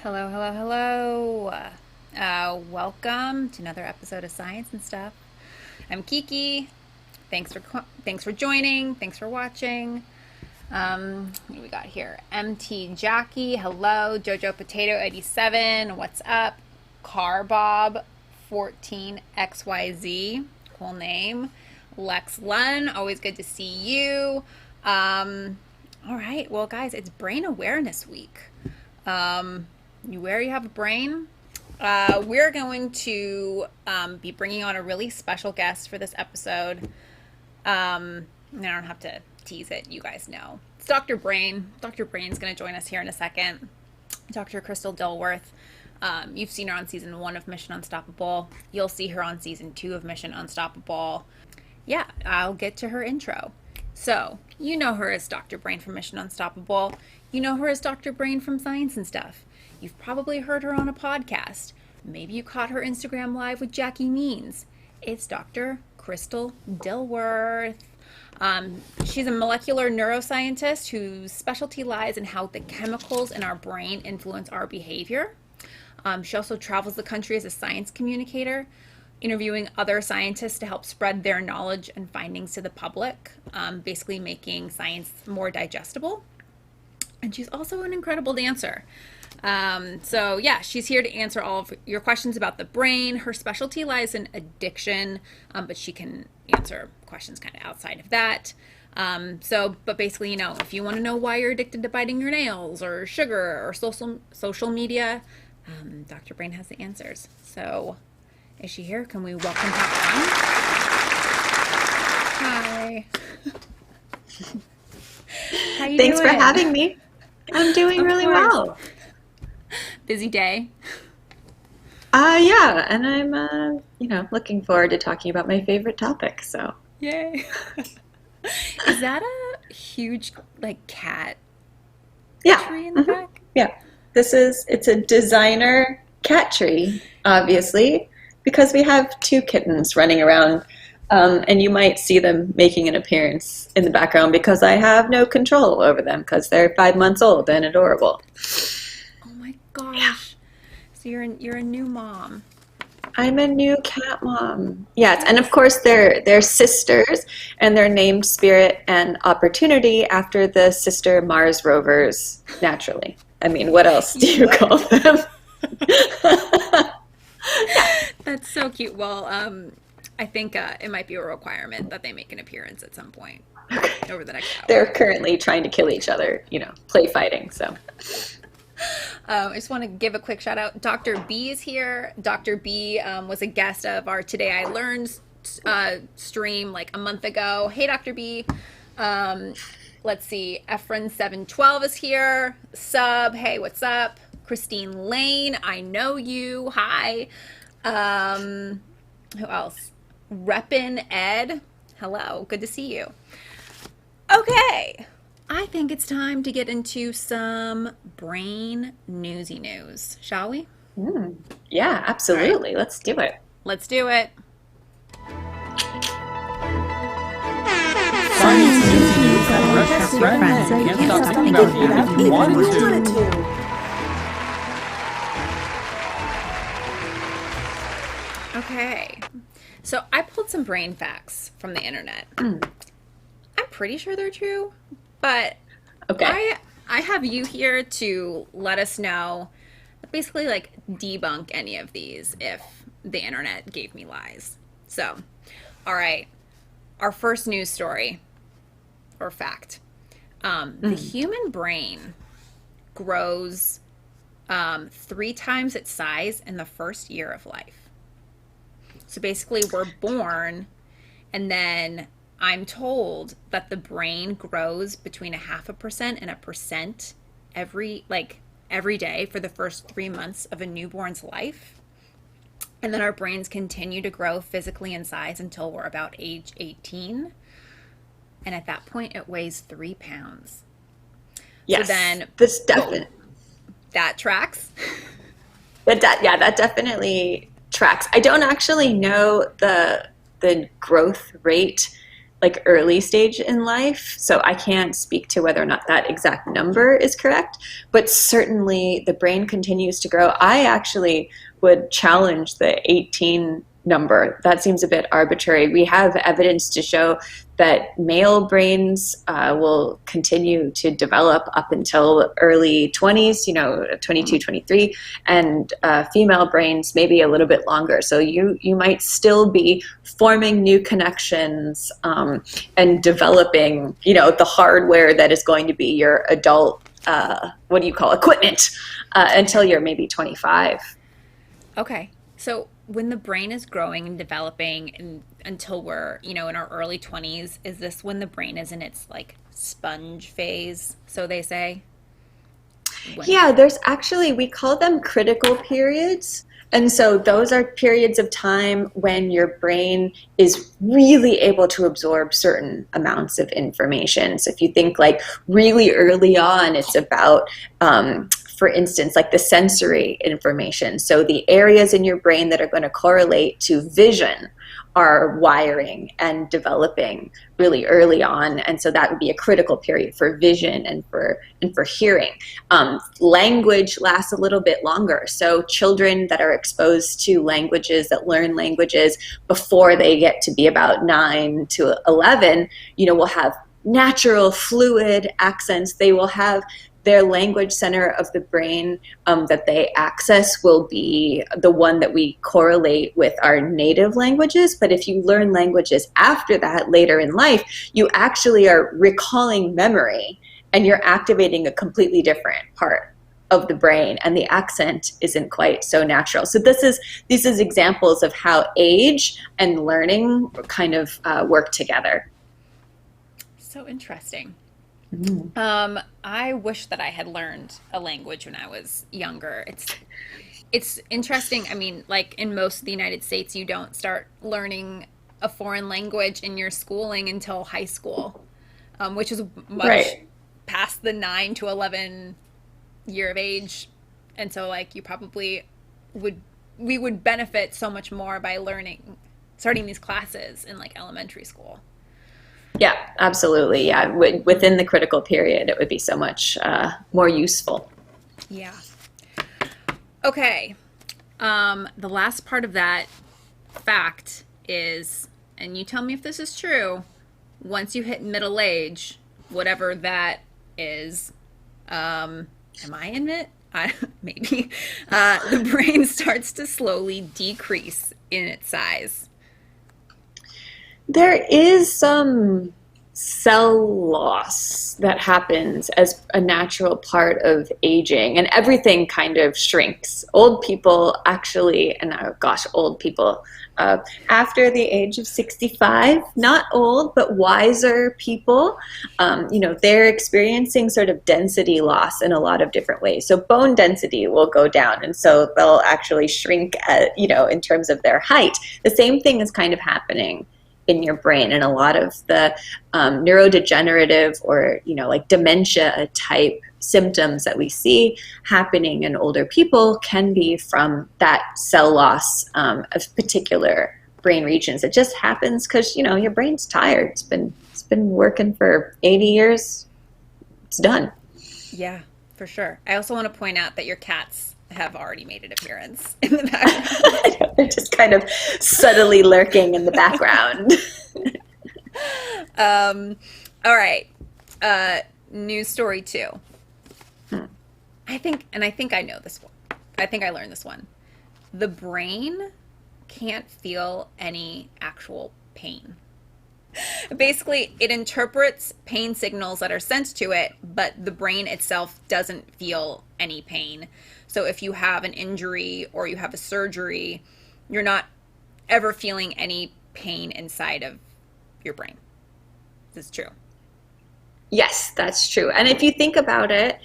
Hello, hello, hello. Welcome to another episode of Science and Stuff. I'm Kiki. Thanks for joining. Thanks for watching. What do we got here? MT Jackie. Hello. Jojo Potato 87. What's up? Carbob 14XYZ. Cool name. Lex Lun. Always good to see you. All right. Well, guys, it's Brain Awareness Week. You have a brain. We're going to be bringing on a really special guest for this episode. I don't have to tease it. You guys know. It's Dr. Brain. Dr. Brain's going to join us here in a second. Dr. Crystal Dilworth. You've seen her on season 1 of Mission Unstoppable. You'll see her on season 2 of Mission Unstoppable. Yeah, I'll get to her intro. So, you know her as Dr. Brain from Mission Unstoppable. You know her as Dr. Brain from Science and Stuff. You've probably heard her on a podcast. Maybe you caught her Instagram live with Jackie Means. It's Dr. Crystal Dilworth. She's a molecular neuroscientist whose specialty lies in how the chemicals in our brain influence our behavior. She also travels the country as a science communicator, interviewing other scientists to help spread their knowledge and findings to the public, basically making science more digestible. And she's also an incredible dancer. So yeah, she's here to answer all of your questions about the brain. Her specialty lies in addiction, but she can answer questions kind of outside of that. But basically, if you want to know why you're addicted to biting your nails or sugar or social media, Dr. Brain has the answers. So is she here? Can we welcome her on? Hi. How you Thanks doing? for having me. I'm doing really well. Busy day. Yeah, and I'm looking forward to talking about my favorite topic. So, Yay. Is that a huge cat yeah, tree in the back? yeah. It's a designer cat tree, obviously, because we have 2 kittens running around, and you might see them making an appearance in the background because I have no control over them because they're 5 months old and adorable. Oh my gosh. Yeah. So you're a new mom. I'm a new cat mom. Yes, and of course they're sisters, and they're named Spirit and Opportunity after the sister Mars rovers. Naturally, I mean, what else do you call them? That's so cute. Well, I think it might be a requirement that they make an appearance at some point over the next hour. They're currently trying to kill each other, play fighting. So. I just want to give a quick shout out. Dr. B is here. Dr. B was a guest of our Today I Learned stream like a month ago. Hey, Dr. B. Let's see. Efren712 is here. Sub. Hey, what's up? Christine Lane. I know you. Hi. Who else? Reppin Ed. Hello. Good to see you. Okay. I think it's time to get into some brain newsy news, shall we? Yeah, absolutely. Right. Let's do it. Let's do it. Science newsy news that refresh your friends and can't stop thinking about you if you wanted to. Okay. So I pulled some brain facts from the internet. I'm pretty sure they're true. But okay. I have you here to let us know, basically debunk any of these if the internet gave me lies. So, all right, our first news story or fact. The human brain grows 3 times its size in the first year of life. So basically we're born and then I'm told that the brain grows between 0.5% and 1% every day for the first 3 months of a newborn's life. And then our brains continue to grow physically in size until we're about age 18. And at that point, it weighs 3 pounds. Yes, so then, this definitely. That tracks? That definitely tracks. I don't actually know the growth rate like early stage in life. So I can't speak to whether or not that exact number is correct, but certainly the brain continues to grow. I actually would challenge the 18 number. That seems a bit arbitrary. We have evidence to show that male brains will continue to develop up until early 20s, 22, 23, and female brains maybe a little bit longer. So you might still be forming new connections and developing, the hardware that is going to be your adult, equipment until you're maybe 25. Okay. So when the brain is growing and developing until we're, in our early 20s, is this when the brain is in its like sponge phase, so they say? Yeah, there's actually, we call them critical periods. And so those are periods of time when your brain is really able to absorb certain amounts of information. So if you think like really early on, it's about, for instance, like the sensory information. So the areas in your brain that are going to correlate to vision are wiring and developing really early on, and so that would be a critical period for vision and for hearing. Language lasts a little bit longer. So children that are exposed to languages, that learn languages before they get to be about 9 to 11, will have natural fluid accents. They will have their language center of the brain that they access will be the one that we correlate with our native languages. But if you learn languages after that, later in life, you actually are recalling memory and you're activating a completely different part of the brain, and the accent isn't quite so natural. So these is examples of how age and learning kind of work together. So interesting. I wish that I had learned a language when I was younger. It's interesting. I mean, like in most of the United States, you don't start learning a foreign language in your schooling until high school, which is much past the 9 to 11 year of age. And so like you probably we would benefit so much more by starting these classes in like elementary school. Yeah, absolutely. Yeah, within the critical period, it would be so much more useful. Yeah. Okay. The last part of that fact is, and you tell me if this is true, once you hit middle age, whatever that is, am I in it? Maybe. The brain starts to slowly decrease in its size. There is some cell loss that happens as a natural part of aging, and everything kind of shrinks. Old people actually, and old people, after the age of 65, not old, but wiser people, they're experiencing sort of density loss in a lot of different ways. So bone density will go down, and so they'll actually shrink, in terms of their height. The same thing is kind of happening in your brain, and a lot of the neurodegenerative or like dementia type symptoms that we see happening in older people can be from that cell loss of particular brain regions. It just happens because your brain's tired. It's been working for 80 years. It's done. Yeah, for sure. I also want to point out that your cats have already made an appearance in the background. They're just kind of subtly lurking in the background. All right. News story 2. I think I know this one. I think I learned this one. The brain can't feel any actual pain. Basically, it interprets pain signals that are sent to it, but the brain itself doesn't feel any pain. So if you have an injury or you have a surgery, you're not ever feeling any pain inside of your brain. This is true. Yes, that's true. And if you think about it,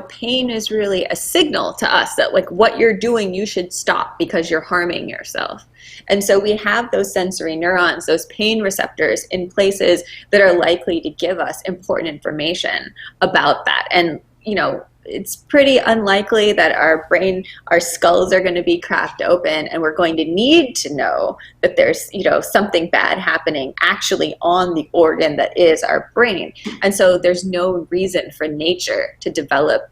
pain is really a signal to us that like what you're doing, you should stop because you're harming yourself. And so we have those sensory neurons, those pain receptors in places that are likely to give us important information about that. And, it's pretty unlikely that our skulls are going to be cracked open, and we're going to need to know that there's, something bad happening actually on the organ that is our brain. And so there's no reason for nature to develop,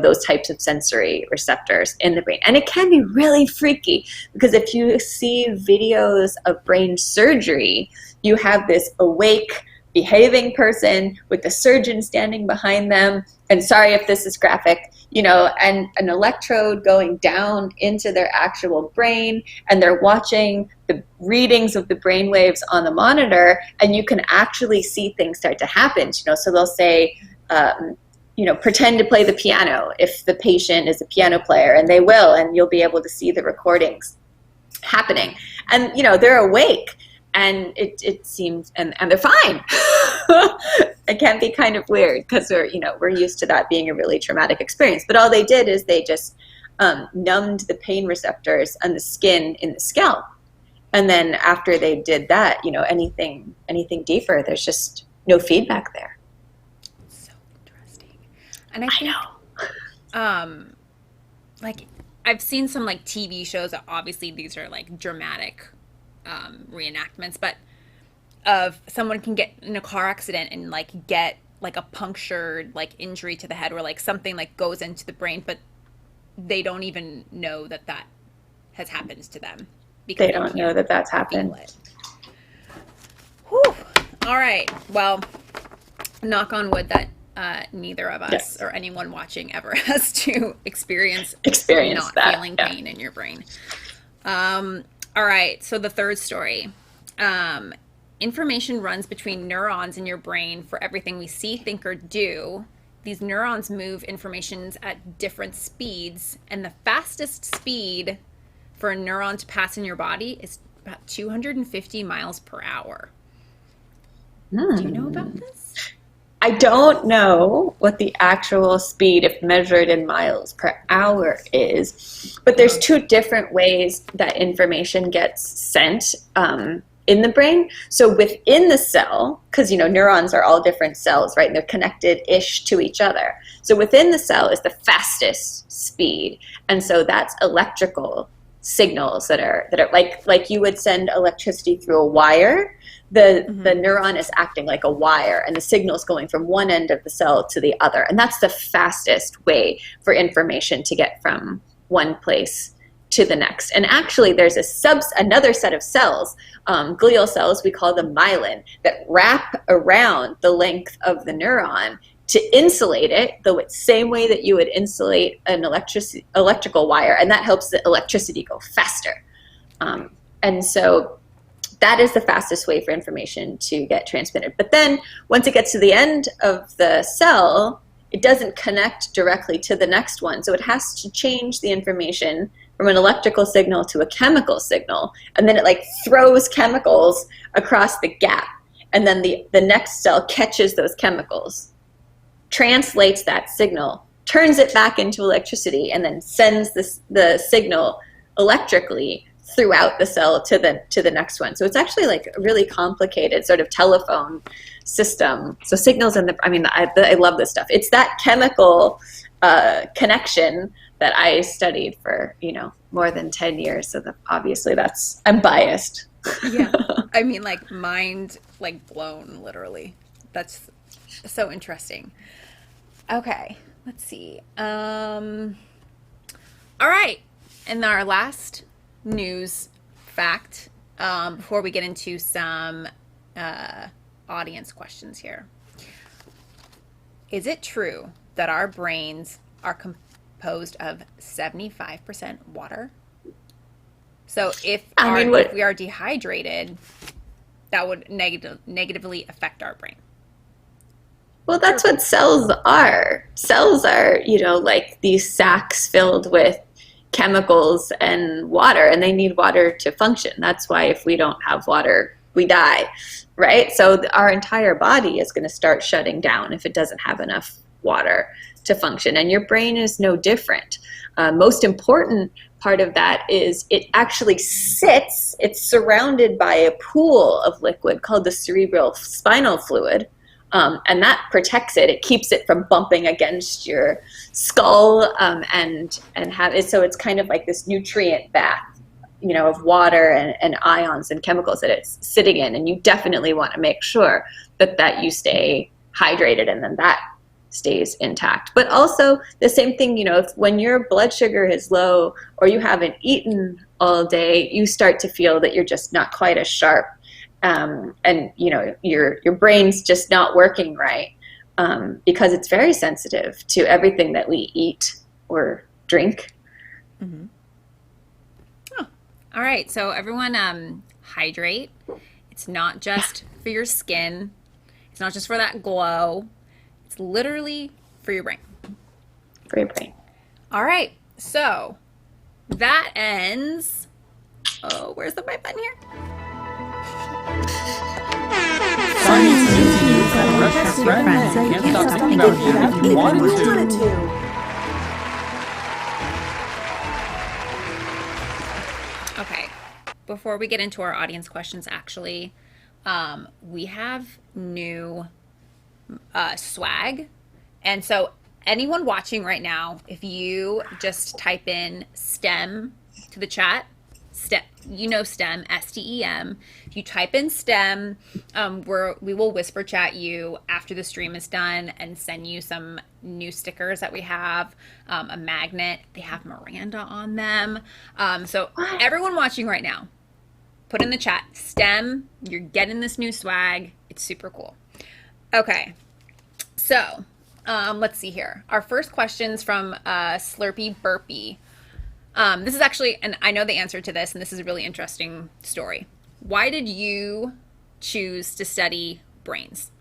those types of sensory receptors in the brain. And it can be really freaky, because if you see videos of brain surgery, you have this awake, behaving person with the surgeon standing behind them, and sorry if this is graphic, and an electrode going down into their actual brain, and they're watching the readings of the brain waves on the monitor, and you can actually see things start to happen. So they'll say, pretend to play the piano if the patient is a piano player, and they will, and you'll be able to see the recordings happening. And, they're awake. And it seems, and they're fine. It can be kind of weird, because we're used to that being a really traumatic experience. But all they did is they just numbed the pain receptors on the skin in the scalp. And then after they did that, anything deeper, there's just no feedback there. So interesting. And I think, like, I've seen some like TV shows that obviously these are like dramatic reenactments, but of someone can get in a car accident and like get like a punctured like injury to the head, where like something like goes into the brain, but they don't even know that has happened to them, because they don't know that that's happened. Whew. All right, well, knock on wood that neither of us or anyone watching ever has to experience not that, feeling pain in your brain. All right, so the third story. Information runs between neurons in your brain for everything we see, think, or do. These neurons move information at different speeds, and the fastest speed for a neuron to pass in your body is about 250 miles per hour. Do you know about this? I don't know what the actual speed, if measured in miles per hour, is, but there's two different ways that information gets sent in the brain. So within the cell, because neurons are all different cells, right? And they're connected-ish to each other. So within the cell is the fastest speed, and so that's electrical signals that are like you would send electricity through a wire. The neuron is acting like a wire, and the signal's going from one end of the cell to the other. And that's the fastest way for information to get from one place to the next. And actually, there's another set of cells, glial cells, we call them myelin, that wrap around the length of the neuron to insulate it, the same way that you would insulate an electrical wire, and that helps the electricity go faster. And so that is the fastest way for information to get transmitted. But then once it gets to the end of the cell, it doesn't connect directly to the next one. So it has to change the information from an electrical signal to a chemical signal. And then it like throws chemicals across the gap. And then the next cell catches those chemicals, translates that signal, turns it back into electricity, and then sends the signal electrically throughout the cell to the next one. So it's actually like a really complicated sort of telephone system. So signals I love this stuff. It's that chemical connection that I studied for, more than 10 years. So obviously I'm biased. Yeah. I mean, like mind like blown, literally. That's so interesting. Okay. Let's see. All right. And our last news fact, before we get into some audience questions here. Is it true that our brains are composed of 75% water? So if we are dehydrated, that would negatively affect our brain. Well, that's what cells are. Cells are, like these sacs filled with chemicals and water, and they need water to function. That's why if we don't have water, we die, right? So our entire body is going to start shutting down if it doesn't have enough water to function, and your brain is no different. Most important part of that is it actually it's surrounded by a pool of liquid called the cerebral spinal fluid, And that protects it. It keeps it from bumping against your skull, and have it. So it's kind of like this nutrient bath, of water and ions and chemicals that it's sitting in. And you definitely want to make sure that you stay hydrated, and then that stays intact. But also the same thing, if when your blood sugar is low or you haven't eaten all day, you start to feel that you're just not quite as sharp. And your brain's just not working right, because it's very sensitive to everything that we eat or drink. Mm-hmm. Oh, all right. So everyone, hydrate. It's not just for your skin. It's not just for that glow. It's literally for your brain. For your brain. All right. So that ends. Oh, where's the right button here? Science news and rest your friends so you can't stop thinking about it if you wanted to. Okay, before we get into our audience questions, actually, we have new swag. And so anyone watching right now, if you just type in STEM to the chat, STEM, STEM. If you type in STEM, we will whisper chat you after the stream is done and send you some new stickers that we have, a magnet. They have Miranda on them. So everyone watching right now, put in the chat, STEM, you're getting this new swag. It's super cool. Okay, so let's see here. Our first question's from Slurpy Burpee. This is actually, and I know the answer to this, and this is a really interesting story. Why did you choose to study brains?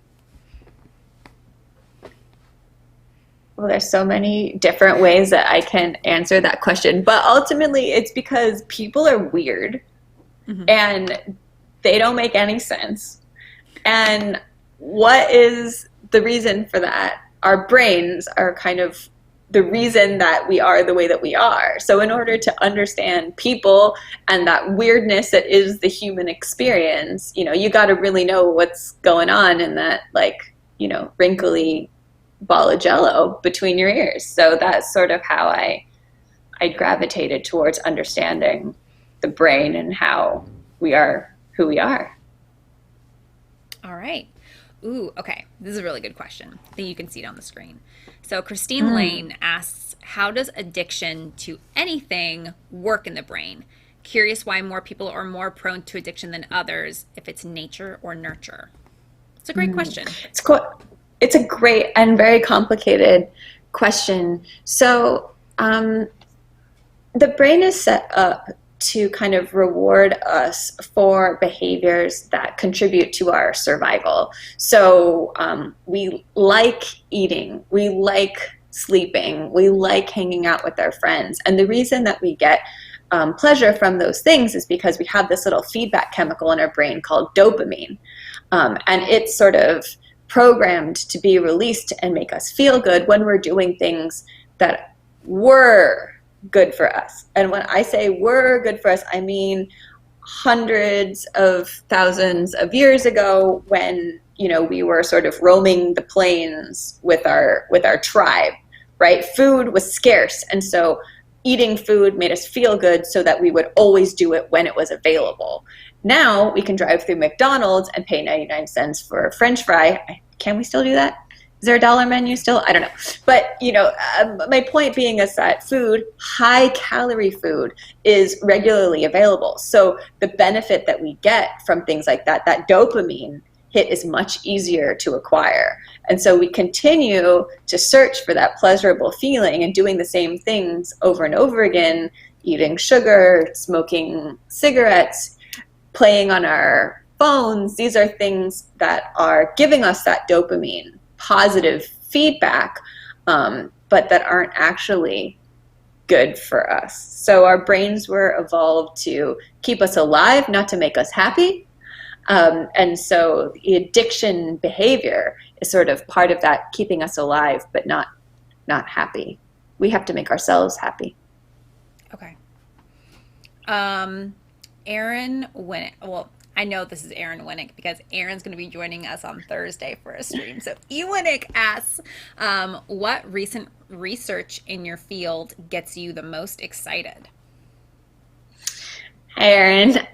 Well, there's so many different ways that I can answer that question, but ultimately it's because people are weird, mm-hmm. and they don't make any sense. And what is the reason for that? Our brains are kind of the reason that we are the way that we are. So in order to understand people and that weirdness that is the human experience, you got to really know what's going on in that, wrinkly ball of jello between your ears. So that's sort of how I gravitated towards understanding the brain and how we are who we are. All right. Ooh, okay. This is a really good question. I think you can see it on the screen. So Christine Lane asks, how does addiction to anything work in the brain? Curious why more people are more prone to addiction than others, if it's nature or nurture. It's a great question. It's a great and very complicated question. So the brain is set up to kind of reward us for behaviors that contribute to our survival. So we like eating, we like sleeping, we like hanging out with our friends. And the reason that we get pleasure from those things is because we have this little feedback chemical in our brain called dopamine. And it's sort of programmed to be released and make us feel good when we're doing things that were good for us. And when I say were good for us, I mean hundreds of thousands of years ago when, we were sort of roaming the plains with our tribe, right? Food was scarce. And so eating food made us feel good so that we would always do it when it was available. Now we can drive through McDonald's and pay 99 cents for a French fry. Can we still do that? Is there a dollar menu still? I don't know. But, my point being is that food, high calorie food, is regularly available. So the benefit that we get from things like that dopamine hit is much easier to acquire. And so we continue to search for that pleasurable feeling and doing the same things over and over again, eating sugar, smoking cigarettes, playing on our phones. These are things that are giving us that dopamine positive feedback, but that aren't actually good for us. So our brains were evolved to keep us alive, not to make us happy. And so the addiction behavior is sort of part of that keeping us alive, but not happy. We have to make ourselves happy. Okay. Aaron, I I know this is Erin Winnick because Erin's going to be joining us on Thursday for a stream. So E. Winnick asks, what recent research in your field gets you the most excited? Hi, Erin.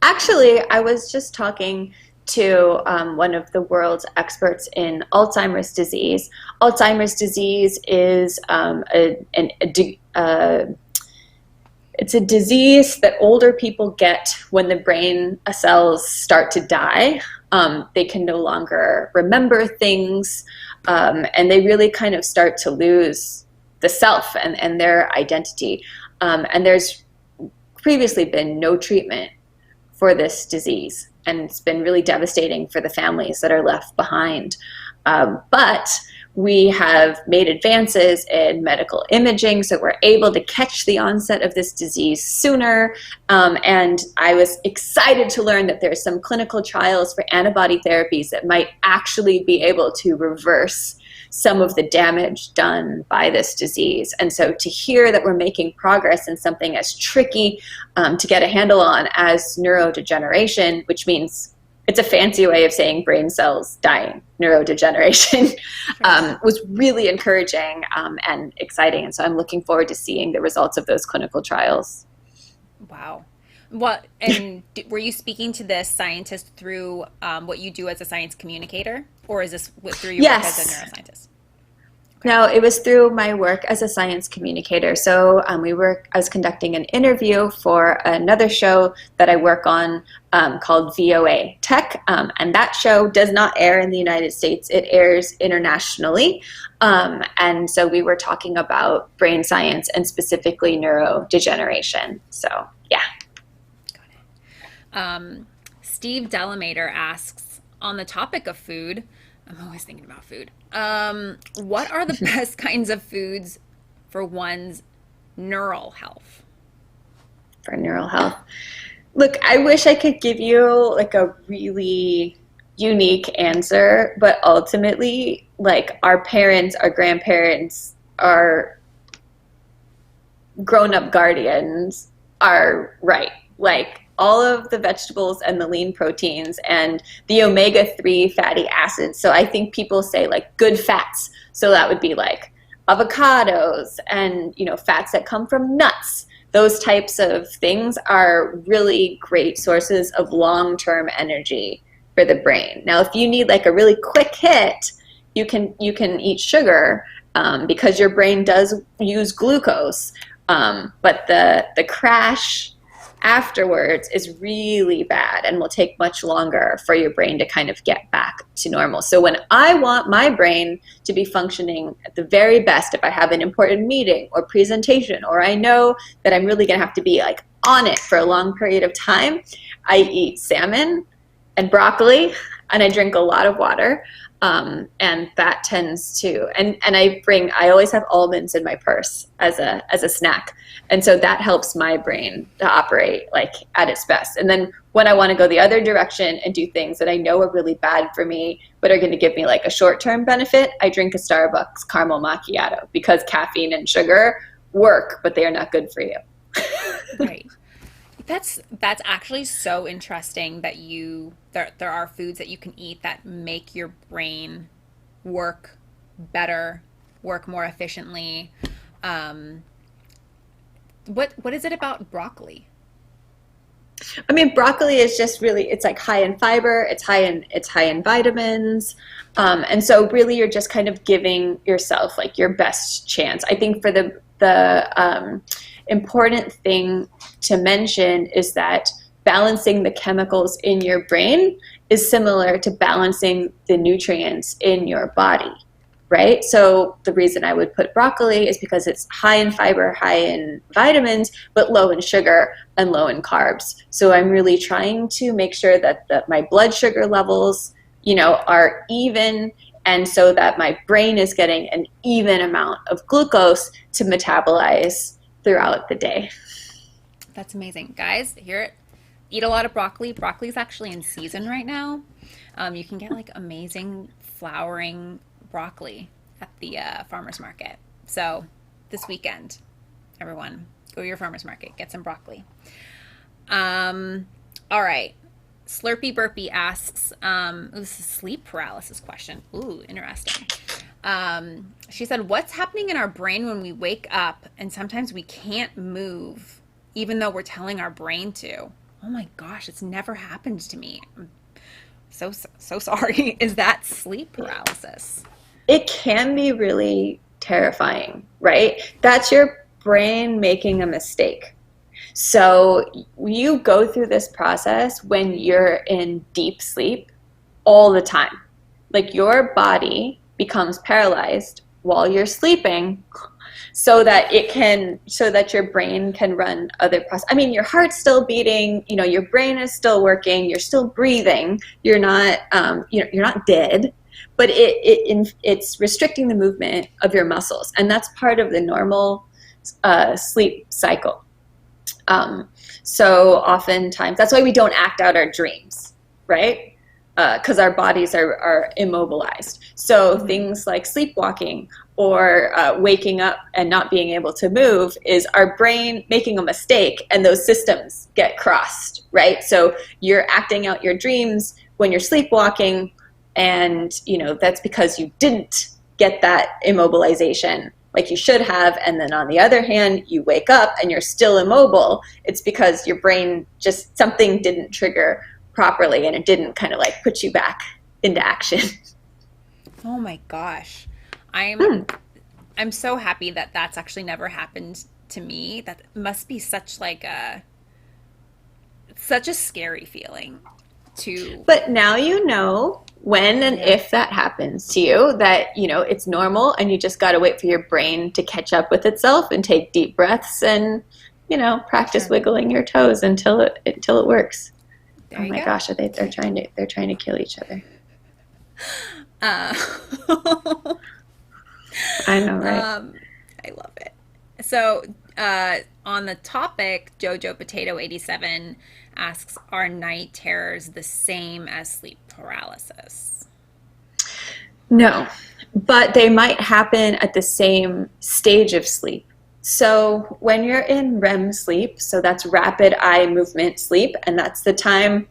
Actually, I was just talking to one of the world's experts in Alzheimer's disease. Alzheimer's disease is it's a disease that older people get when the brain cells start to die. They can no longer remember things, and they really kind of start to lose the self and their identity. And there's previously been no treatment for this disease, and it's been really devastating for the families that are left behind. But we have made advances in medical imaging, so we're able to catch the onset of this disease sooner. And I was excited to learn that there's some clinical trials for antibody therapies that might actually be able to reverse some of the damage done by this disease. And so to hear that we're making progress in something as tricky to get a handle on as neurodegeneration, which means it's a fancy way of saying brain cells dying, neurodegeneration, was really encouraging and exciting. And so I'm looking forward to seeing the results of those clinical trials. Wow. What, and were you speaking to this scientist through what you do as a science communicator, or is this through your work as a neuroscientist? No, it was through my work as a science communicator. So I was conducting an interview for another show that I work on called VOA Tech. And that show does not air in the United States. It airs internationally. And so we were talking about brain science and specifically neurodegeneration. So, yeah. Got it. Steve Delamater asks, on the topic of food, I'm always thinking about food. What are the best kinds of foods for one's neural health? For neural health. Look, I wish I could give you like a really unique answer, but ultimately, like our parents, our grandparents, our grown-up guardians are right. Like all of the vegetables and the lean proteins and the omega-3 fatty acids. So I think people say like good fats. So that would be like avocados and, fats that come from nuts. Those types of things are really great sources of long-term energy for the brain. Now, if you need like a really quick hit, you can eat sugar because your brain does use glucose. But the crash afterwards is really bad and will take much longer for your brain to kind of get back to normal. So when I want my brain to be functioning at the very best, if I have an important meeting or presentation, or I know that I'm really going to have to be like on it for a long period of time, I eat salmon and broccoli and I drink a lot of water. And that tends to, and I always have almonds in my purse as a snack. And so that helps my brain to operate like at its best. And then when I want to go the other direction and do things that I know are really bad for me, but are going to give me like a short-term benefit, I drink a Starbucks caramel macchiato because caffeine and sugar work, but they are not good for you. Right. That's actually so interesting that there are foods that you can eat that make your brain work better, work more efficiently. What is it about broccoli? I mean, broccoli is just really, it's like high in fiber, it's high in vitamins. And so really you're just kind of giving yourself like your best chance. I think for the important thing to mention is that balancing the chemicals in your brain is similar to balancing the nutrients in your body, right? So the reason I would put broccoli is because it's high in fiber, high in vitamins, but low in sugar and low in carbs. So I'm really trying to make sure that my blood sugar levels, are even, and so that my brain is getting an even amount of glucose to metabolize throughout the day. That's amazing. Guys, eat a lot of broccoli. Broccoli is actually in season right now. You can get like amazing flowering broccoli at the farmer's market. So this weekend, everyone, go to your farmer's market, get some broccoli. All right. Slurpy Burpy asks, this is a sleep paralysis question. Ooh, interesting. She said, what's happening in our brain when we wake up and sometimes we can't move, even though we're telling our brain to? Oh my gosh, it's never happened to me. I'm so sorry. Is that sleep paralysis? It can be really terrifying, right? That's your brain making a mistake. So you go through this process when you're in deep sleep all the time. Like your body becomes paralyzed while you're sleeping so that your brain can run other processes. I mean, your heart's still beating, your brain is still working, you're still breathing, you're not you're not dead, but it's restricting the movement of your muscles, and that's part of the normal sleep cycle. So oftentimes, that's why we don't act out our dreams, right? Because our bodies are immobilized. So things like sleepwalking or waking up and not being able to move is our brain making a mistake, and those systems get crossed, right? So you're acting out your dreams when you're sleepwalking, and that's because you didn't get that immobilization like you should have. And then on the other hand, you wake up and you're still immobile. It's because your brain just, something didn't trigger properly, and it didn't kind of like put you back into action. Oh my gosh. I'm so happy that that's actually never happened to me. That must be such a scary feeling to. But now when and if that happens to you, that it's normal, and you just got to wait for your brain to catch up with itself and take deep breaths and practice wiggling your toes until it works. There oh my gosh, they're trying to kill each other. I know, right? I love it. So on the topic, Jojo Potato 87 asks, are night terrors the same as sleep paralysis? No, but they might happen at the same stage of sleep. So when you're in REM sleep, so that's rapid eye movement sleep, and that's the time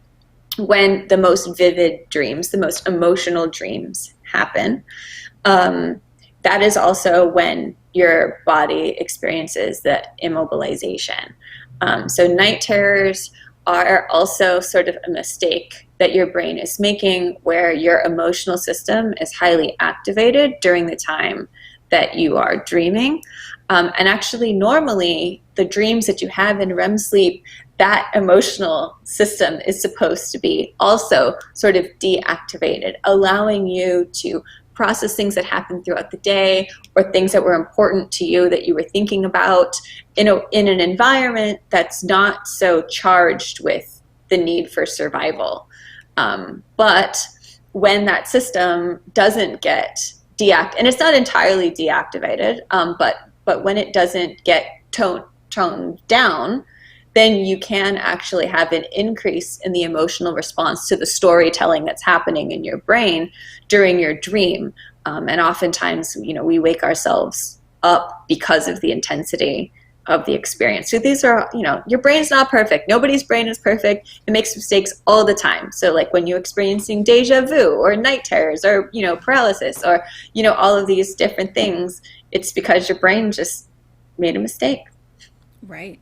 when the most vivid dreams, the most emotional dreams happen. That is also when your body experiences the immobilization. So night terrors are also sort of a mistake that your brain is making, where your emotional system is highly activated during the time that you are dreaming. And actually, normally, the dreams that you have in REM sleep, that emotional system is supposed to be also sort of deactivated, allowing you to process things that happened throughout the day, or things that were important to you that you were thinking about in an environment that's not so charged with the need for survival. But when that system doesn't get deactivated, and it's not entirely deactivated, but when it doesn't get toned down, then you can actually have an increase in the emotional response to the storytelling that's happening in your brain during your dream. And oftentimes, we wake ourselves up because of the intensity of the experience. So these are, your brain's not perfect. Nobody's brain is perfect. It makes mistakes all the time. So like when you're experiencing deja vu or night terrors or, paralysis or, all of these different things, it's because your brain just made a mistake. Right.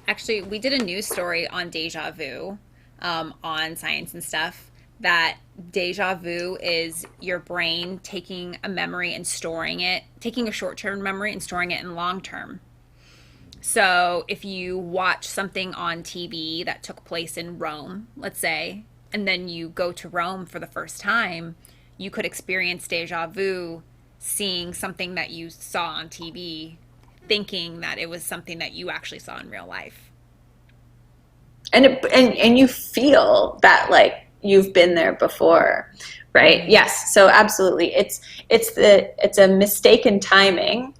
Actually, we did a news story on deja vu on Science and Stuff, that deja vu is your brain taking a memory and storing it, taking a short-term memory and storing it in long-term. So if you watch something on TV that took place in Rome, let's say, and then you go to Rome for the first time, you could experience deja vu, seeing something that you saw on TV, thinking that it was something that you actually saw in real life. And you feel that like you've been there before, right? Yes. So absolutely. It's a mistaken timing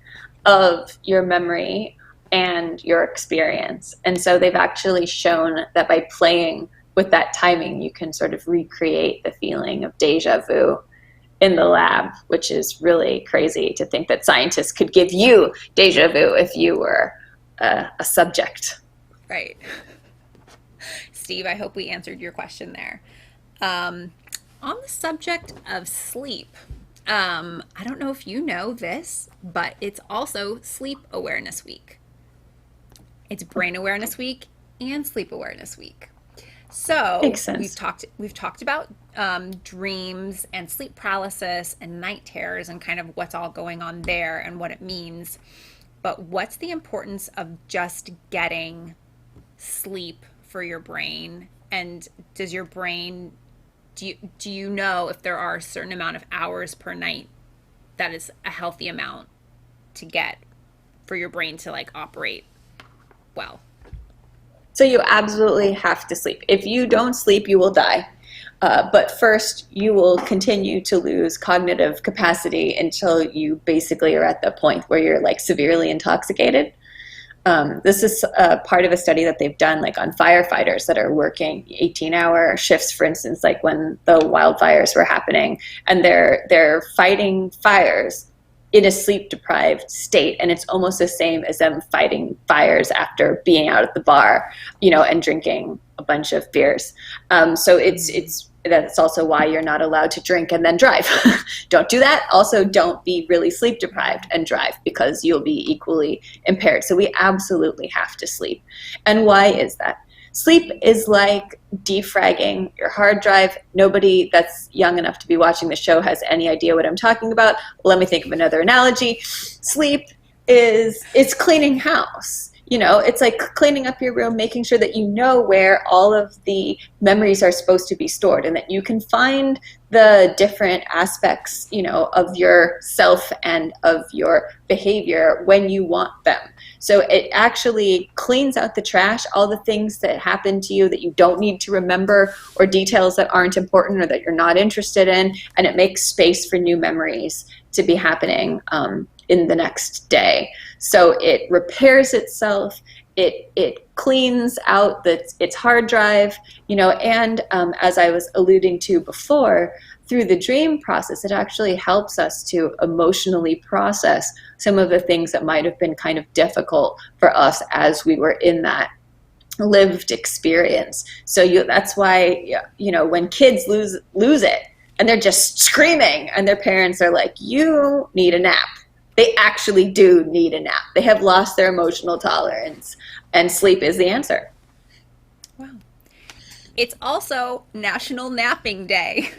of your memory and your experience. And so they've actually shown that by playing with that timing, you can sort of recreate the feeling of deja vu in the lab, which is really crazy to think that scientists could give you deja vu if you were a subject. Right. Steve. I hope we answered your question there. On the subject of sleep, I don't know if you know this, but it's also Sleep Awareness Week. It's Brain Awareness Week and Sleep Awareness Week. So Makes sense. we've talked about dreams and sleep paralysis and night terrors and kind of what's all going on there and what it means. But what's the importance of just getting sleep for your brain? And does your brain, do you know if there are a certain amount of hours per night that is a healthy amount to get for your brain to like operate well? So you absolutely have to sleep. If you don't sleep, you will die. But first, you will continue to lose cognitive capacity until you basically are at the point where you're like severely intoxicated. This is part of a study that they've done like on firefighters that are working 18-hour shifts, for instance, like when the wildfires were happening, and they're fighting fires in a sleep-deprived state, and it's almost the same as them fighting fires after being out at the bar, and drinking a bunch of beers. So that's also why you're not allowed to drink and then drive. Don't do that. Also, don't be really sleep deprived and drive, because you'll be equally impaired. So we absolutely have to sleep. And why is that? Sleep is like defragging your hard drive. Nobody that's young enough to be watching the show has any idea what I'm talking about. Let me think of another analogy. Sleep it's cleaning house. It's like cleaning up your room, making sure that you know where all of the memories are supposed to be stored, and that you can find the different aspects, of yourself and of your behavior when you want them. So it actually cleans out the trash, all the things that happen to you that you don't need to remember, or details that aren't important or that you're not interested in, and it makes space for new memories to be happening in the next day. So it repairs itself, it cleans out its hard drive, and as I was alluding to before, through the dream process, it actually helps us to emotionally process some of the things that might have been kind of difficult for us as we were in that lived experience. So that's why, when kids lose it and they're just screaming and their parents are like, you need a nap. They actually do need a nap. They have lost their emotional tolerance, and sleep is the answer. Wow. It's also National Napping Day.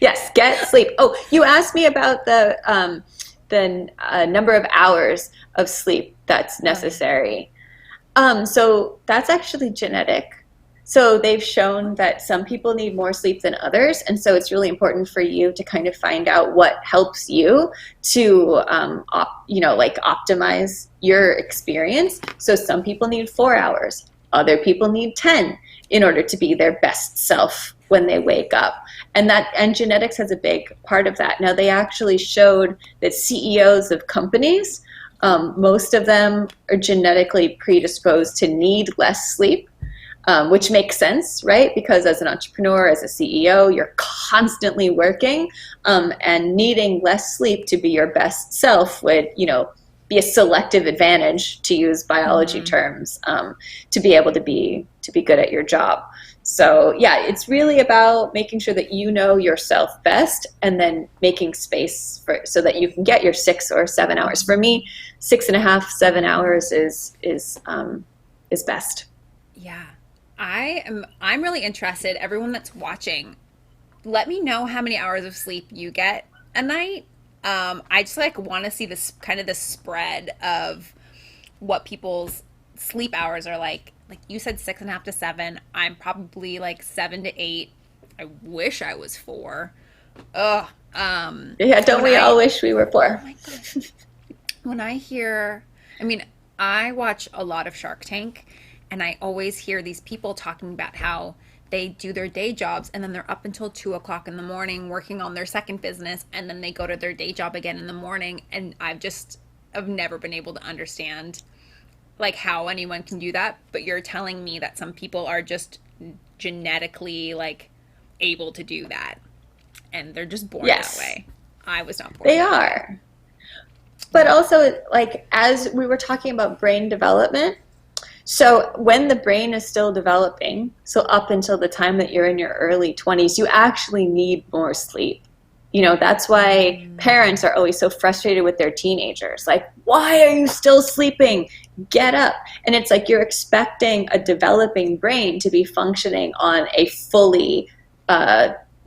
Yes, get sleep. Oh, you asked me about the number of hours of sleep that's necessary. So that's actually genetic. So they've shown that some people need more sleep than others, and so it's really important for you to kind of find out what helps you to, optimize your experience. So some people need 4 hours, other people need 10 in order to be their best self when they wake up, and genetics has a big part of that. Now they actually showed that CEOs of companies, most of them are genetically predisposed to need less sleep. Which makes sense, right? Because as an entrepreneur, as a CEO, you're constantly working, and needing less sleep to be your best self would, be a selective advantage, to use biology terms, to be able to be good at your job. So yeah, it's really about making sure that you know yourself best, and then making space so that you can get your 6 or 7 hours. For me, 6.5, 7 hours is best. Yeah. I'm really interested. Everyone that's watching, let me know how many hours of sleep you get a night. I just want to see this kind of the spread of what people's sleep hours are like. Like you said, 6.5 to 7. I'm probably like 7 to 8. I wish I was 4. Ugh. Yeah, don't we all wish we were 4? Oh my gosh. When I hear, I watch a lot of Shark Tank. And I always hear these people talking about how they do their day jobs and then they're up until 2:00 in the morning working on their second business, and then they go to their day job again in the morning. And I've never been able to understand like how anyone can do that. But you're telling me that some people are just genetically like able to do that, and they're just born that way. I was not born. They are. But also, like, as we were talking about brain development, So when the brain is still developing, so up until the time that you're in your early 20s, you actually need more sleep. That's why parents are always so frustrated with their teenagers. Like, why are you still sleeping? Get up. And it's like you're expecting a developing brain to be functioning on a fully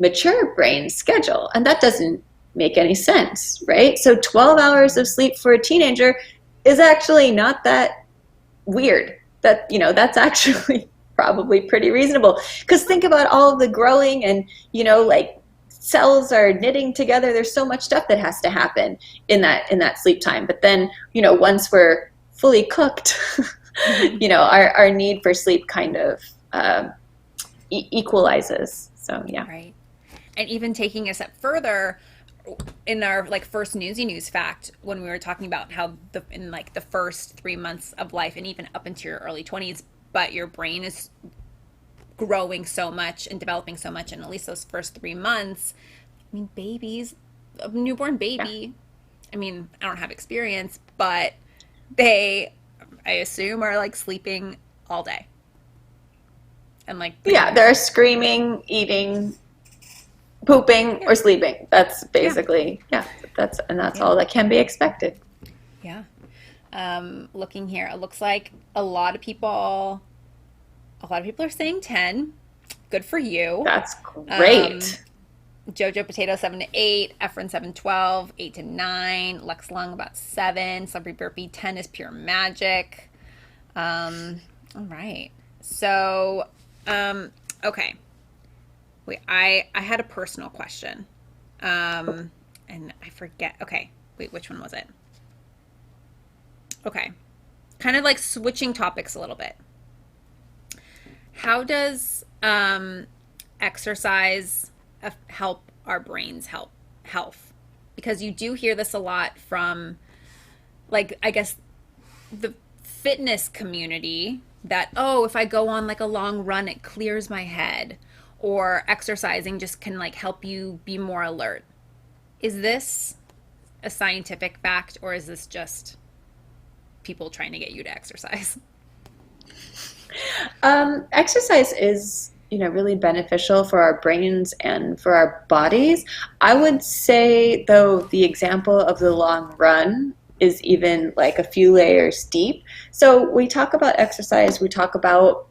mature brain schedule. And that doesn't make any sense, right? So 12 hours of sleep for a teenager is actually not that weird. That's actually probably pretty reasonable. Because think about all of the growing and, like, cells are knitting together. There's so much stuff that has to happen in that sleep time. But then, once we're fully cooked, our need for sleep kind of equalizes. So yeah. Right. And even taking a step further, in our first Newsy News fact, when we were talking about how in the first 3 months of life and even up into your early 20s, but your brain is growing so much and developing so much in at least those first 3 months. I mean, a newborn baby, I mean, I don't have experience, but I assume are sleeping all day. And they're screaming, eating, pooping, or sleeping. That's basically, that's all that can be expected. Yeah. Looking here, it looks like a lot of people are saying 10. Good for you. That's great. Jojo Potato 7 to 8, Efren 7 12, 8 to 9, Lex Lung about 7, Celebrity Burpee 10 is pure magic. All right. So, okay. Wait, I had a personal question. And I forget. Okay. Wait, which one was it? Okay. Kind of switching topics a little bit. How does exercise help our brains health? Because you do hear this a lot from, I guess, the fitness community that, if I go on a long run, it clears my head, or exercising just can help you be more alert. Is this a scientific fact, or is this just people trying to get you to exercise? Exercise is, really beneficial for our brains and for our bodies. I would say, though, the example of the long run is even a few layers deep. So we talk about exercise, we talk about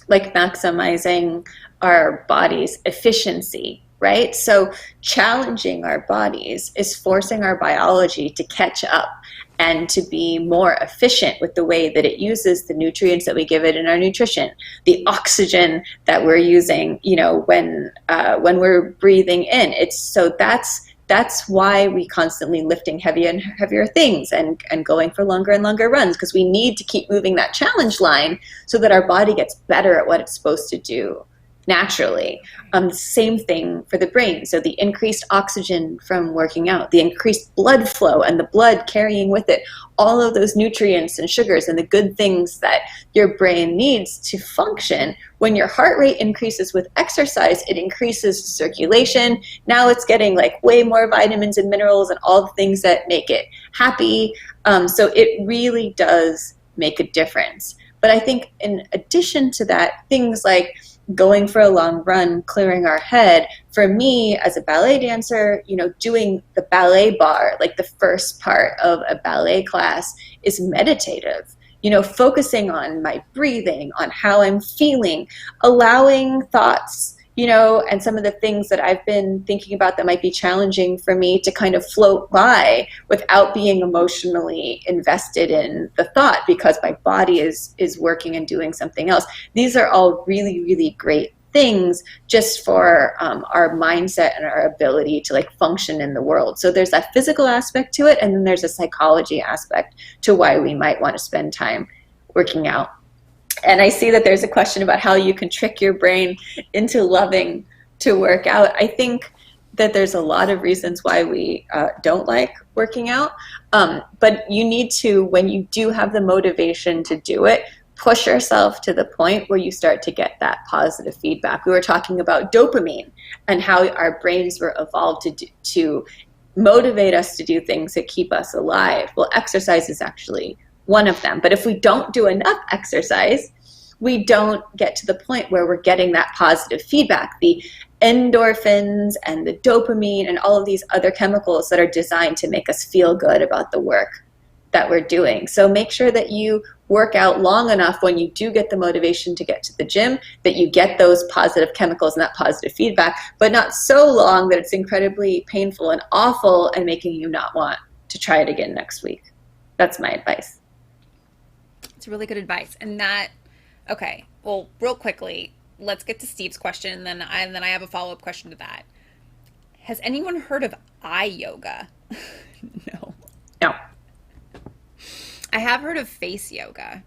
maximizing our body's efficiency, right? So challenging our bodies is forcing our biology to catch up and to be more efficient with the way that it uses the nutrients that we give it in our nutrition, the oxygen that we're using, when we're breathing in. That's why we constantly lifting heavier and heavier things and going for longer and longer runs, because we need to keep moving that challenge line so that our body gets better at what it's supposed to do naturally. Same thing for the brain. So the increased oxygen from working out, the increased blood flow and the blood carrying with it all of those nutrients and sugars and the good things that your brain needs to function. When your heart rate increases with exercise, it increases circulation. Now it's getting way more vitamins and minerals and all the things that make it happy. So it really does make a difference. But I think in addition to that, things like going for a long run, clearing our head, for me as a ballet dancer, doing the ballet bar, the first part of a ballet class, is meditative. Focusing on my breathing, on how I'm feeling, allowing thoughts, and some of the things that I've been thinking about that might be challenging for me to kind of float by without being emotionally invested in the thought, because my body is working and doing something else. These are all really, really great things just for our mindset and our ability to function in the world. So there's that physical aspect to it, and then there's a psychology aspect to why we might want to spend time working out. And I see that there's a question about how you can trick your brain into loving to work out. I think that there's a lot of reasons why we don't like working out. But you need to, when you do have the motivation to do it, push yourself to the point where you start to get that positive feedback. We were talking about dopamine and how our brains were evolved to motivate us to do things that keep us alive. Well, exercise is actually one of them. But if we don't do enough exercise, we don't get to the point where we're getting that positive feedback, the endorphins and the dopamine and all of these other chemicals that are designed to make us feel good about the work that we're doing. So make sure that you work out long enough when you do get the motivation to get to the gym, that you get those positive chemicals and that positive feedback, but not so long that it's incredibly painful and awful and making you not want to try it again next week. That's my advice. It's really good advice. And that, okay, well, real quickly, let's get to Steve's question, and then I have a follow-up question to that. Has anyone heard of eye yoga? No. No. I have heard of face yoga,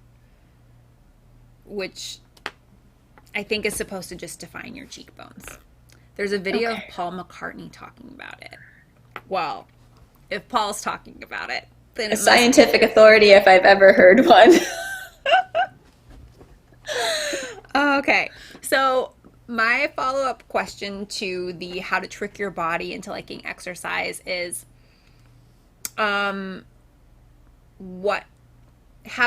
which I think is supposed to just define your cheekbones. There's a video of Paul McCartney talking about it. Well, if Paul's talking about it, then a scientific authority if I've ever heard one. Okay, so my follow-up question to the how to trick your body into liking exercise is, how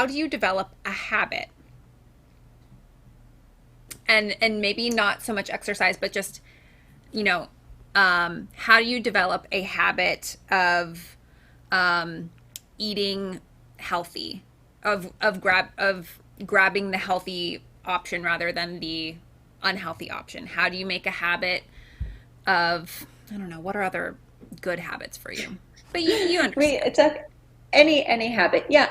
do you develop a habit? And maybe not so much exercise, but just, how do you develop a habit of eating healthy, of grabbing the healthy option rather than the unhealthy option? How do you make a habit of, I don't know, what are other good habits for you? But you understand. It's any habit. Yeah.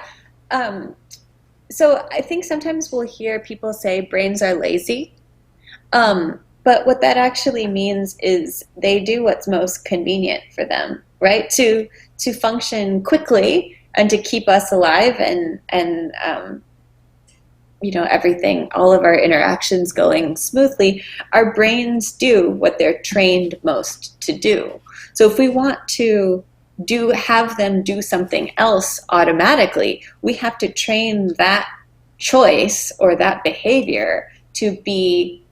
So I think sometimes we'll hear people say brains are lazy. But what that actually means is they do what's most convenient for them, right? To function quickly and to keep us alive and everything, all of our interactions going smoothly, our brains do what they're trained most to do. So if we want to have them do something else automatically, we have to train that choice or that behavior to be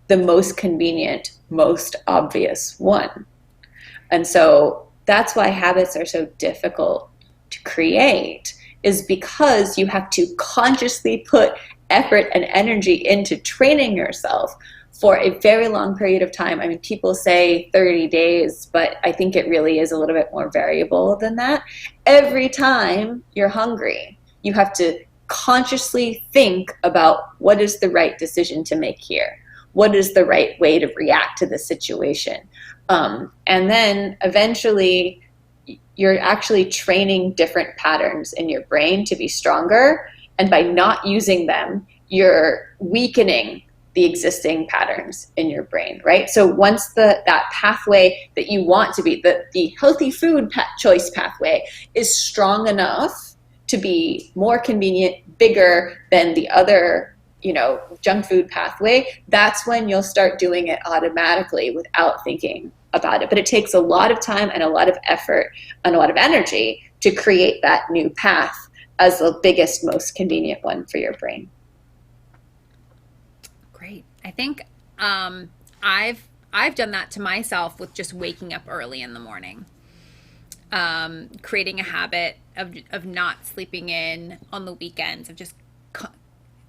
the most convenient, most obvious one. And so that's why habits are so difficult to create, is because you have to consciously put effort and energy into training yourself for a very long period of time. I mean, people say 30 days, but I think it really is a little bit more variable than that. Every time you're hungry, you have to consciously think about what is the right decision to make here. What is the right way to react to the situation? And then eventually you're actually training different patterns in your brain to be stronger. And by not using them, you're weakening the existing patterns in your brain, right? So once that pathway that you want to be, the healthy food choice pathway is strong enough to be more convenient, bigger than the other, junk food pathway, that's when you'll start doing it automatically without thinking about it. But it takes a lot of time and a lot of effort and a lot of energy to create that new path as the biggest, most convenient one for your brain. Great. I think I've done that to myself with just waking up early in the morning, creating a habit of not sleeping in on the weekends, of just,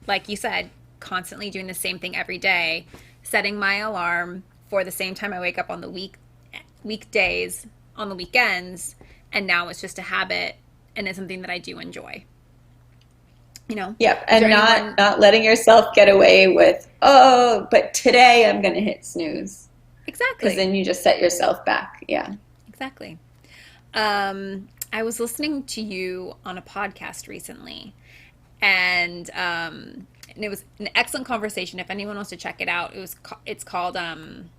like you said, constantly doing the same thing every day, setting my alarm for the same time I wake up on the weekdays, on the weekends, and now it's just a habit and it's something that I do enjoy. Yep, and not letting yourself get away with, but today I'm going to hit snooze. Exactly. Because then you just set yourself back. Yeah. Exactly. I was listening to you on a podcast recently, and it was an excellent conversation. If anyone wants to check it out, it's called it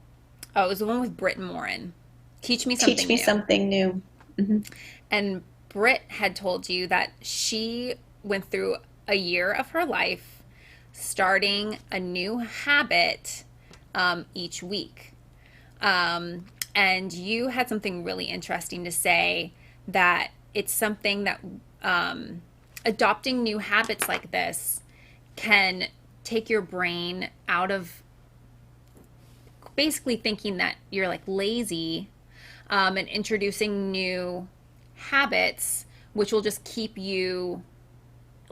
was the one with Britt and Morin. Teach me something new. Mm-hmm. And Britt had told you that she went through a year of her life starting a new habit each week. And you had something really interesting to say, that it's something that adopting new habits like this can take your brain out of basically thinking that you're like lazy, and introducing new habits which will just keep you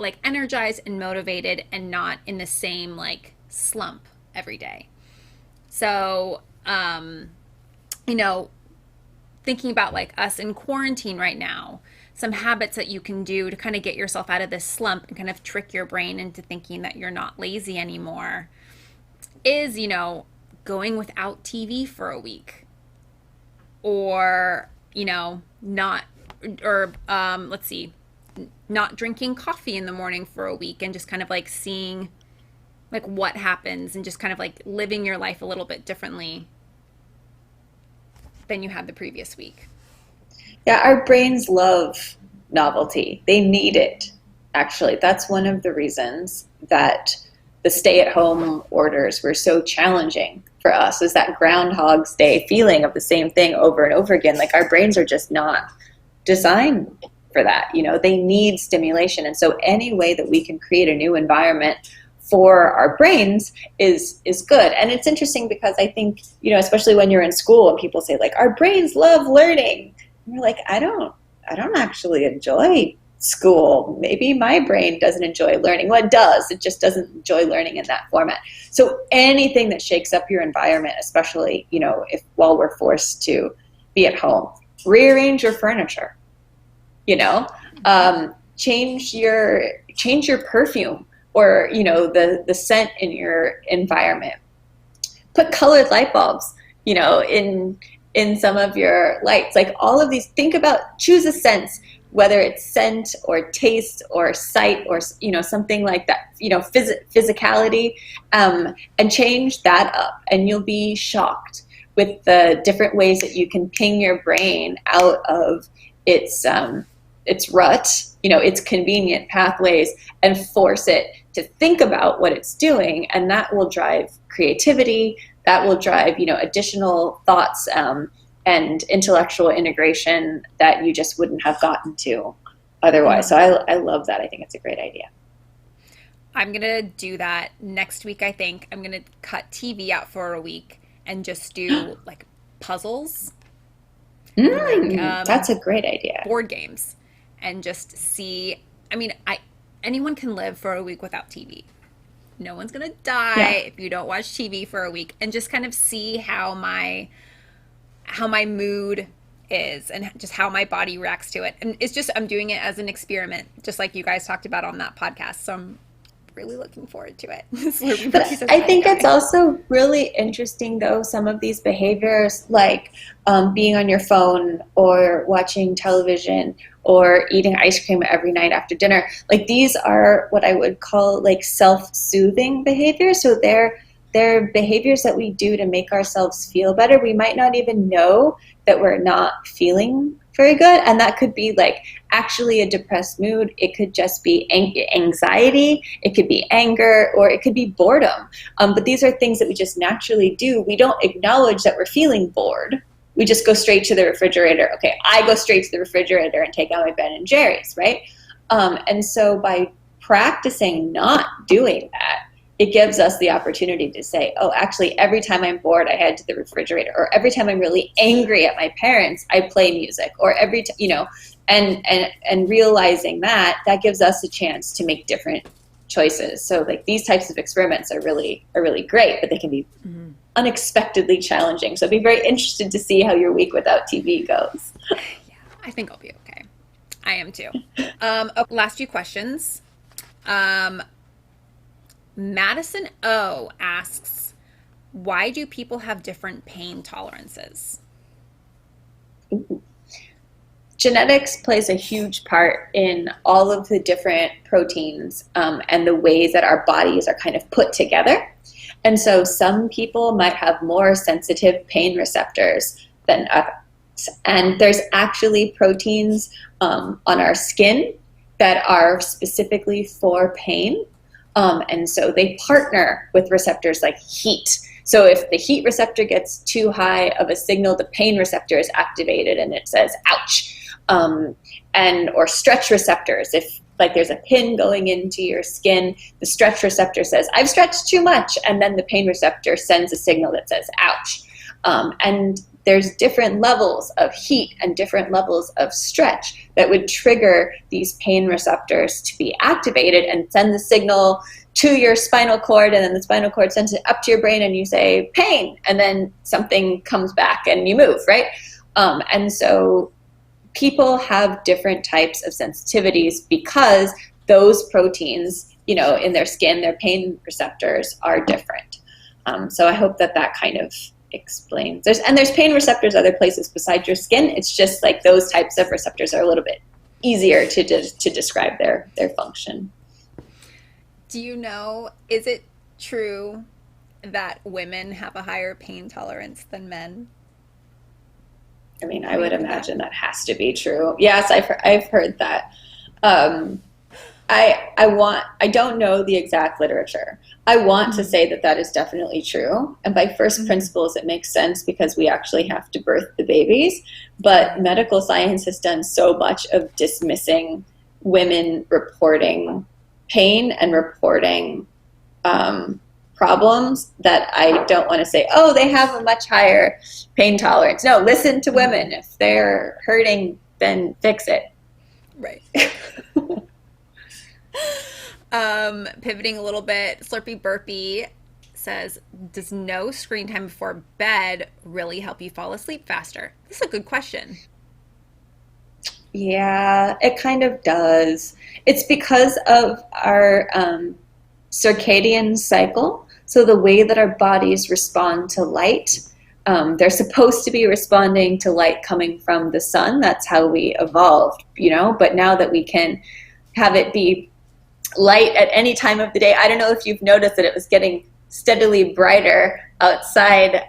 like energized and motivated and not in the same like slump every day. So, you know, thinking about like us in quarantine right now, some habits that you can do to kind of get yourself out of this slump and kind of trick your brain into thinking that you're not lazy anymore is, you know, going without TV for a week, or, you know, not, or let's see, not drinking coffee in the morning for a week, and just kind of like seeing like what happens and just kind of like living your life a little bit differently than you had the previous week. Yeah, our brains love novelty. They need it, actually. That's one of the reasons that the stay-at-home orders were so challenging for us, is that Groundhog's Day feeling of the same thing over and over again. Like, our brains are just not designed for that. You know, they need stimulation. And so any way that we can create a new environment for our brains is good. And it's interesting because I think, you know, especially when you're in school and people say like, our brains love learning. And you're like, I don't actually enjoy school. Maybe my brain doesn't enjoy learning. Well, it does. It just doesn't enjoy learning in that format. So anything that shakes up your environment, especially, you know, if while we're forced to be at home, rearrange your furniture, you know, change your perfume, or, you know, the scent in your environment. Put colored light bulbs, you know, in some of your lights. Like, all of these, think about, choose a sense, whether it's scent or taste or sight or, you know, something like that, you know, physicality, and change that up, and you'll be shocked with the different ways that you can ping your brain out of its rut, you know, its convenient pathways, and force it to think about what it's doing. And that will drive creativity, that will drive, you know, additional thoughts, and intellectual integration that you just wouldn't have gotten to otherwise. So I love that. I think it's a great idea. I'm going to do that next week. I think I'm going to cut TV out for a week and just do like puzzles. That's a great idea. Board games, and just see, I mean, anyone can live for a week without TV. No one's going to die if you don't watch TV for a week, and just kind of see how my mood is and just how my body reacts to it. And it's just, I'm doing it as an experiment, just like you guys talked about on that podcast. So I'm really looking forward to it. But I think it's also really interesting, though, some of these behaviors, like being on your phone or watching television or eating ice cream every night after dinner. Like, these are what I would call like self-soothing behaviors. So they're behaviors that we do to make ourselves feel better. We might not even know that we're not feeling very good. And that could be like actually a depressed mood. It could just be anxiety. It could be anger, or it could be boredom. But these are things that we just naturally do. We don't acknowledge that we're feeling bored. We just go straight to the refrigerator. Okay, I go straight to the refrigerator and take out my Ben and Jerry's, right? And so by practicing not doing that, it gives us the opportunity to say, oh, actually, every time I'm bored, I head to the refrigerator, or every time I'm really angry at my parents, I play music, or every time, you know, and realizing that gives us a chance to make different choices. So like, these types of experiments are really great, but they can be unexpectedly challenging. So I'd be very interested to see how your week without TV goes. Yeah, I think I'll be okay. I am too. Okay, last few questions. Madison O asks, why do people have different pain tolerances? Ooh. Genetics plays a huge part in all of the different proteins and the ways that our bodies are kind of put together. And so some people might have more sensitive pain receptors than others. And there's actually proteins on our skin that are specifically for pain. And so they partner with receptors like heat. So if the heat receptor gets too high of a signal, the pain receptor is activated and it says, ouch. Or stretch receptors. If like there's a pin going into your skin, the stretch receptor says, I've stretched too much. And then the pain receptor sends a signal that says, ouch. And there's different levels of heat and different levels of stretch that would trigger these pain receptors to be activated and send the signal to your spinal cord, and then the spinal cord sends it up to your brain and you say pain, and then something comes back and you move, right? And so people have different types of sensitivities because those proteins, you know, in their skin, their pain receptors are different. So I hope that kind of explains. There's pain receptors other places besides your skin. It's just like those types of receptors are a little bit easier to describe their function. Do you know, is it true that women have a higher pain tolerance than men? I mean, I would imagine that has to be true. Yes, I've heard that. I don't know the exact literature. I want to say that is definitely true. And by first principles, it makes sense because we actually have to birth the babies. But medical science has done so much of dismissing women reporting pain and reporting problems that I don't want to say, oh, they have a much higher pain tolerance. No, listen to women. If they're hurting, then fix it. Right. Pivoting a little bit, Slurpy Burpy says, does no screen time before bed really help you fall asleep faster? This is a good question. Yeah, it kind of does. It's because of our circadian cycle. So the way that our bodies respond to light, they're supposed to be responding to light coming from the sun. That's how we evolved, you know, but now that we can have it be light at any time of the day. I don't know if you've noticed that it was getting steadily brighter outside,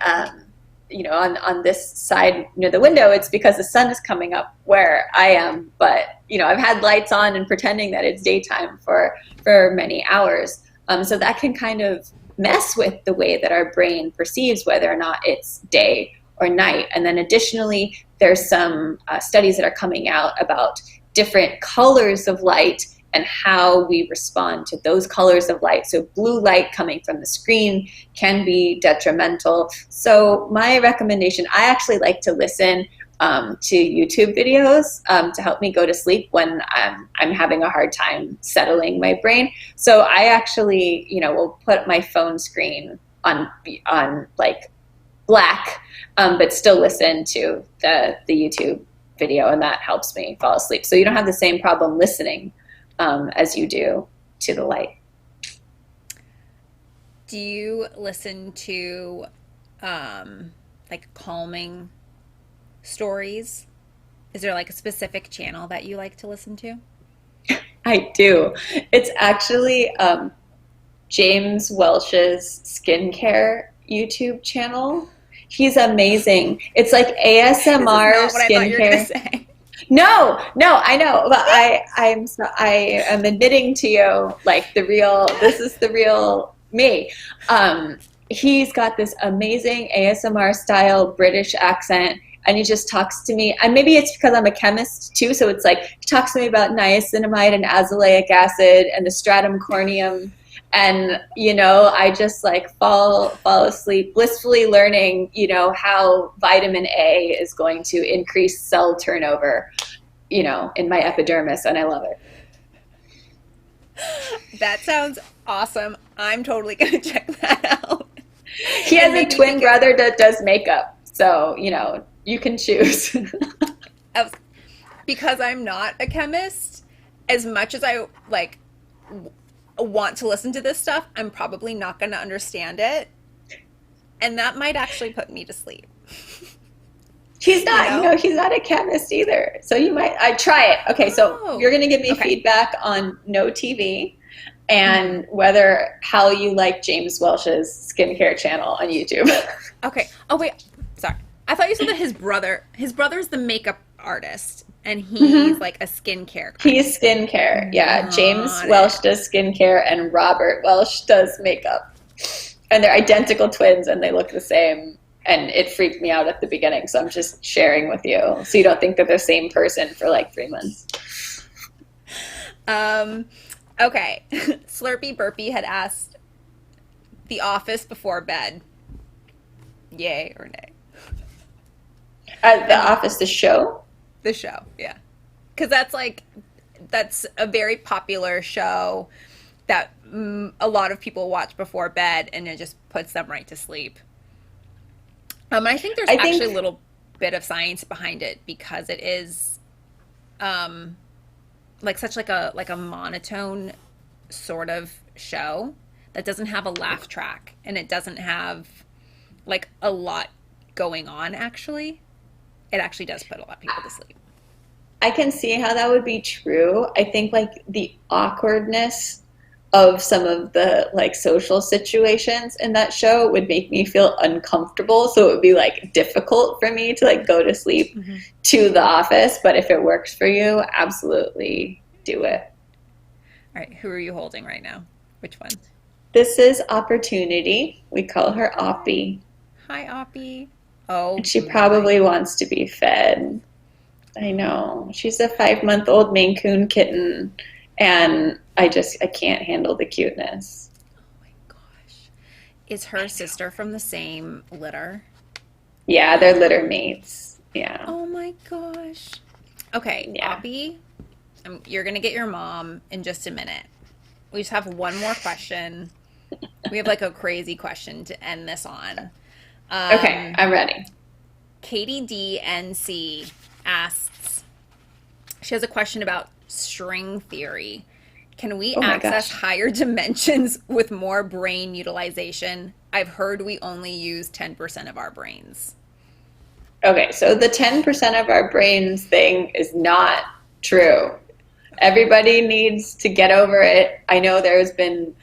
you know, on this side near the window. It's because the sun is coming up where I am. But, you know, I've had lights on and pretending that it's daytime for many hours. So that can kind of mess with the way that our brain perceives whether or not it's day or night. And then additionally, there's some studies that are coming out about different colors of light and how we respond to those colors of light. So blue light coming from the screen can be detrimental. So my recommendation, I actually like to listen to YouTube videos to help me go to sleep when I'm having a hard time settling my brain. So I actually, you know, will put my phone screen on like black, but still listen to the YouTube video, and that helps me fall asleep. So you don't have the same problem listening as you do to the light. Do you listen to like calming stories? Is there like a specific channel that you like to listen to? I do. It's actually James Welch's skincare YouTube channel. He's amazing. It's like ASMR this is not what I thought you were gonna skincare. say. No, I know, but I am admitting to you, like this is the real me. He's got this amazing ASMR style British accent, and he just talks to me, and maybe it's because I'm a chemist too, so it's like he talks to me about niacinamide and azelaic acid and the stratum corneum, and you know, I just like fall asleep blissfully learning, you know, how vitamin A is going to increase cell turnover, you know, in my epidermis, and I love it. That sounds awesome. I'm totally gonna check that out. He has a twin brother that does makeup, so you know, you can choose. Because I'm not a chemist, as much as I like want to listen to this stuff, I'm probably not going to understand it, and that might actually put me to sleep. He's not, you know, he's not a chemist either, so you might. I try it. Okay, so you're going to give me feedback on no TV and how you like James Welch's skincare channel on YouTube. Okay. Oh wait, sorry. I thought you said that his brother's the makeup artist, and he's like a skincare guy. He's skincare, yeah. James Welch does skincare, and Robert Welch does makeup. And they're identical twins, and they look the same. And it freaked me out at the beginning, so I'm just sharing with you, so you don't think they're the same person for like 3 months. Okay. Slurpy Burpy had asked The Office before bed. Yay or nay? The Office, the show? The show, yeah. Because that's a very popular show that a lot of people watch before bed, and it just puts them right to sleep. I think there's actually a little bit of science behind it because it is such a monotone sort of show that doesn't have a laugh track, and it doesn't have like a lot going on. Actually, it actually does put a lot of people to sleep. I can see how that would be true. I think like the awkwardness of some of the like social situations in that show would make me feel uncomfortable. So it would be like difficult for me to like go to sleep to The Office. But if it works for you, absolutely do it. All right. Who are you holding right now? Which one? This is Opportunity. We call her Oppie. Hi, Oppie. Oh, and she probably wants to be fed. I know. She's a 5-month-old Maine Coon kitten, and I can't handle the cuteness. Oh my gosh. Is her sister from the same litter? Yeah, they're litter mates. Yeah. Oh my gosh. Okay, yeah. Oppie, you're going to get your mom in just a minute. We just have one more question. We have like a crazy question to end this on. Okay, I'm ready. Katie DNC asks, she has a question about string theory. Can we access higher dimensions with more brain utilization? I've heard we only use 10% of our brains. Okay, so the 10% of our brains thing is not true. Everybody needs to get over it. I know there's been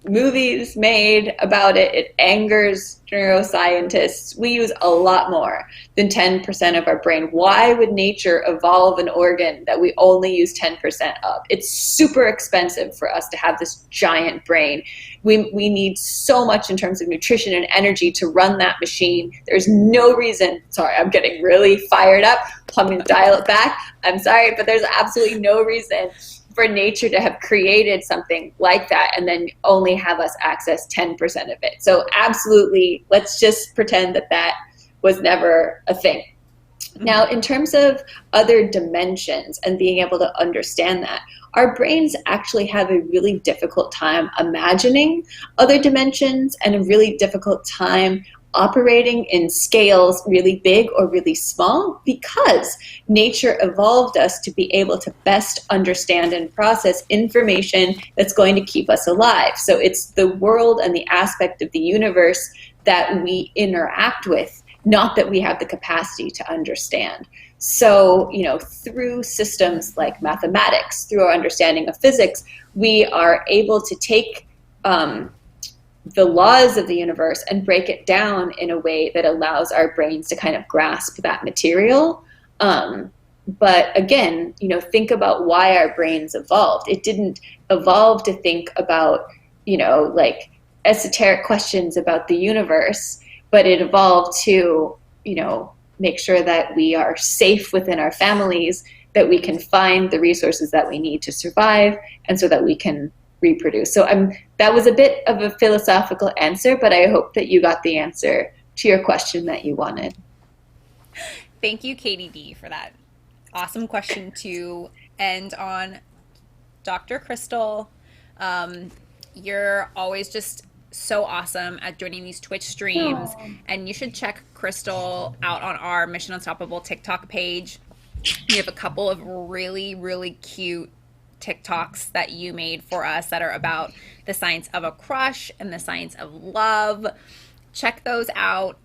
movies made about it. It angers neuroscientists. We use a lot more than 10% of our brain. Why would nature evolve an organ that we only use 10% of? It's super expensive for us to have this giant brain. We need so much in terms of nutrition and energy to run that machine. There's no reason. Sorry, I'm getting really fired up. I'm going to dial it back. I'm sorry, but there's absolutely no reason for nature to have created something like that and then only have us access 10% of it. So absolutely, let's just pretend that was never a thing. Now, in terms of other dimensions and being able to understand that, our brains actually have a really difficult time imagining other dimensions and a really difficult time operating in scales really big or really small because nature evolved us to be able to best understand and process information that's going to keep us alive. So it's the world and the aspect of the universe that we interact with, not that we have the capacity to understand. So, through systems like mathematics, through our understanding of physics, we are able to take the laws of the universe and break it down in a way that allows our brains to kind of grasp that material. But again, think about why our brains evolved. It didn't evolve to think about, like esoteric questions about the universe, but it evolved to, make sure that we are safe within our families, that we can find the resources that we need to survive, and so that we can reproduce. So that was a bit of a philosophical answer, but I hope that you got the answer to your question that you wanted. Thank you, Katie D, for that awesome question to end on. Dr. Crystal, you're always just so awesome at joining these Twitch streams, and you should check Crystal out on our Mission Unstoppable TikTok page. We have a couple of really, really cute TikToks that you made for us that are about the science of a crush and the science of love. Check those out.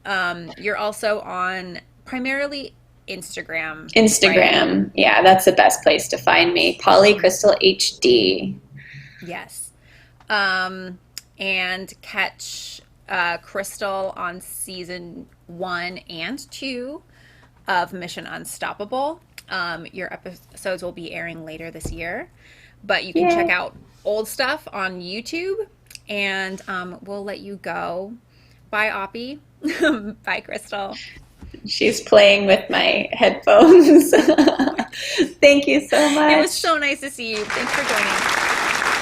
You're also on primarily Instagram. Right? Yeah, that's the best place to find me. Polly Crystal HD. Yes. And catch Crystal on season 1 and 2 of Mission Unstoppable. Your episodes will be airing later this year, but you can check out old stuff on YouTube, and we'll let you go. Bye, Oppie. Bye, Crystal. She's playing with my headphones. Thank you so much. It was so nice to see you. Thanks for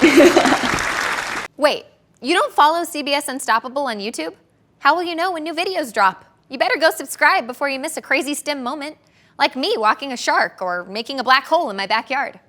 joining. Wait, you don't follow CBS Unstoppable on YouTube? How will you know when new videos drop? You better go subscribe before you miss a crazy STEM moment, like me walking a shark or making a black hole in my backyard.